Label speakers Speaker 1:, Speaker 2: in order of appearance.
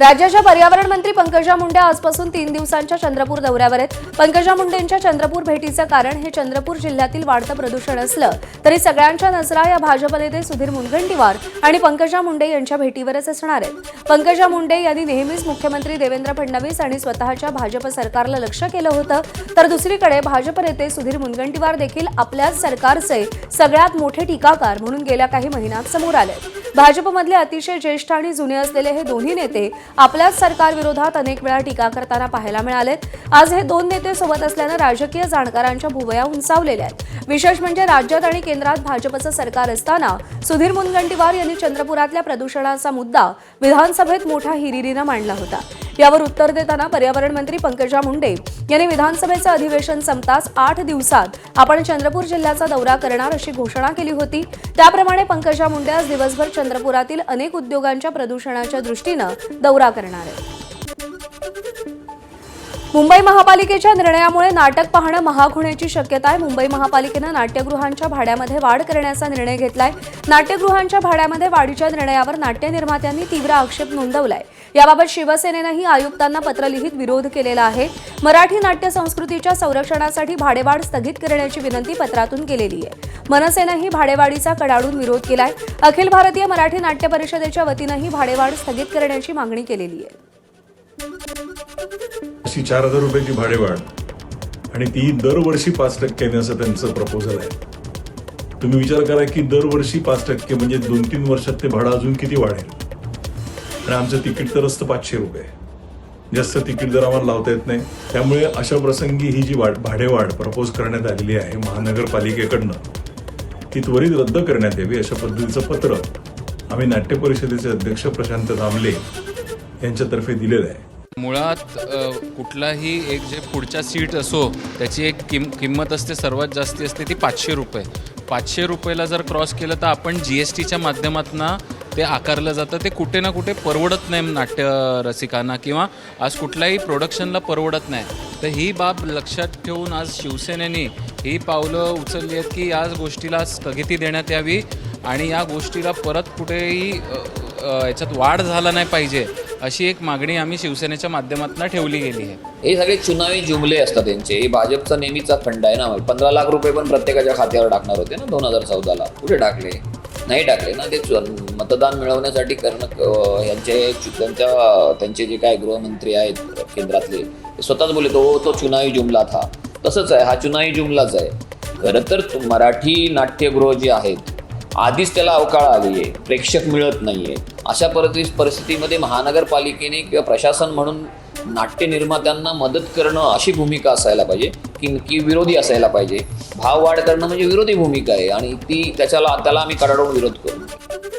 Speaker 1: राज्याच्या पर्यावरण मंत्री पंकजा मुंडे आजपासून 3 दिवसांच्या चंद्रपूर दौऱ्यावर आहेत। पंकजा मुंडेंच्या चंद्रपूर भेटीचं कारण हे चंद्रपूर जिल्ह्यातील वाढतं प्रदूषण असलं तरी सगळ्यांच्या नजरा या भाजप नेते सुधीर मुनगंटीवार आणि पंकजा मुंडे यांच्या भेटीवरच असणार आहेत। पंकजा मुंडे यांनी नेहमीच मुख्यमंत्री देवेंद्र फडणवीस आणि स्वतःच्या भाजप सरकारला लक्ष्य केलं होतं, तर दुसरीकडे भाजप नेते सुधीर मुनगंटीवार देखील आपल्याच सरकारचे सगळ्यात मोठे टीकाकार म्हणून गेल्या काही महिन्यात समोर आले। भाजपमधले अतिशय ज्येष्ठ आणि जुने असलेले हे दोन्ही नेते आपल्याच सरकारविरोधात अनेक वेळा टीका करताना पाहायला मिळालेत। आज हे दोन नेते सोबत असल्यानं राजकीय जाणकारांच्या भुवया उंचावलेल्या आहेत। विशेष म्हणजे राज्यात आणि केंद्रात भाजपचं सरकार असताना सुधीर मुनगंटीवार यांनी चंद्रपुरातल्या प्रदूषणाचा मुद्दा विधानसभेत मोठ्या हिरिरीनं मांडला होता। यावर उत्तर देताना पर्यावरण मंत्री पंकजा मुंडे यांनी विधानसभेचं अधिवेशन संपताच 8 दिवसात आपण चंद्रपूर जिल्ह्याचा दौरा करणार अशी घोषणा केली होती। त्याप्रमाणे पंकजा मुंडे आज दिवसभर चंद्रपुरातील अनेक उद्योगांच्या प्रदूषणाच्या दृष्टीनं दौरा करणार आहेत। मुंबई महापालिकेच्या निर्णयामुळे नाटक पाहणं महाग होण्याची शक्यता आहे। मुंबई महापालिकेनं नाट्यगृहांच्या भाड्यामध्ये वाढ करण्याचा निर्णय घेतलाय। नाट्यगृहांच्या भाड्यामध्ये वाढीच्या निर्णयावर नाट्य निर्मात्यांनी तीव्र आक्षेप नोंदवलाय। याबाबत शिवसेनेनंही आयुक्तांना पत्र लिहित विरोध केलेला आहे। मराठी नाट्य संस्कृतीच्या संरक्षणासाठी भाडेवाढ स्थगित करण्याची विनंती पत्रातून केलेली आहे। मनसेनंही भाडेवाढीचा कडाडून विरोध केलाय। अखिल भारतीय मराठी नाट्य परिषदेच्या वतीनंही भाडेवाढ स्थगित करण्याची मागणी केलेली आहे।
Speaker 2: 4,000 रुपयाची भाडेवाढ आणि ती दरवर्षी 5% असं त्यांचं प्रपोजल आहे। तुम्ही विचार करा की दरवर्षी 5% म्हणजे 2-3 वर्षात ते भाडं अजून किती वाढेल। आणि आमचं तिकीट तर असतं 500 रुपये, जास्त तिकीट दर आम्हाला लावता येत नाही। त्यामुळे अशा प्रसंगी ही जी भाडेवाढ प्रपोज करण्यात आलेली आहे महानगरपालिकेकडनं ती त्वरित रद्द करण्यात यावी अशा पद्धतीचं पत्र आम्ही नाट्य परिषदेचे अध्यक्ष प्रशांत दामले यांच्यातर्फे दिलेलं आहे।
Speaker 3: मुळात कुठलाही एक जे पुढच्या सीट असो त्याची एक किंमत असते, सर्वात जास्ती असते ती 500 रुपये। 500 रुपयाला जर क्रॉस केलं तर आपण GSTच्या माध्यमातून ते आकारलं जातं। ते कुठे ना कुठे परवडत नाही नाट्य रसिकांना किंवा आज कुठल्याही प्रोडक्शनला परवडत नाही। तर ही बाब लक्षात ठेवून आज शिवसेनेने ही पावलं उचलली आहेत की या गोष्टीला स्थगिती देण्यात यावी आणि या गोष्टीला परत कुठेही याच्यात वाढ झाला नाही पाहिजे अशी एक मागणी आम्ही शिवसेनेच्या माध्यमातून ठेवली गेली आहे।
Speaker 4: हे सगळे चुनावी जुमले असतात त्यांचे। हे भाजपचा नेहमीचा फंड आहे ना। 15 लाख रुपये पण प्रत्येकाच्या खात्यावर टाकणार होते ना 2014ला, कुठे टाकले? नाही टाकले ना। ते मतदान मिळवण्यासाठी करणं त्यांचे जे काय गृहमंत्री आहेत केंद्रातले ते स्वतःच बोलले तो चुनावी जुमला था। तसंच आहे, हा चुनावी जुमलाच आहे। खरं तर मराठी नाट्यगृह जे आहेत आधीच त्याला अवकाळ आली आहे, प्रेक्षक मिळत नाही आहे। अशा परिस्थितीमध्ये महानगरपालिकेने किंवा प्रशासन म्हणून नाट्य निर्मात्यांना मदत करणं अशी भूमिका असायला पाहिजे की विरोधी असायला पाहिजे। भाव वाढ करणं म्हणजे विरोधी भूमिका आहे आणि त्याला आम्ही कडाडून विरोध करू।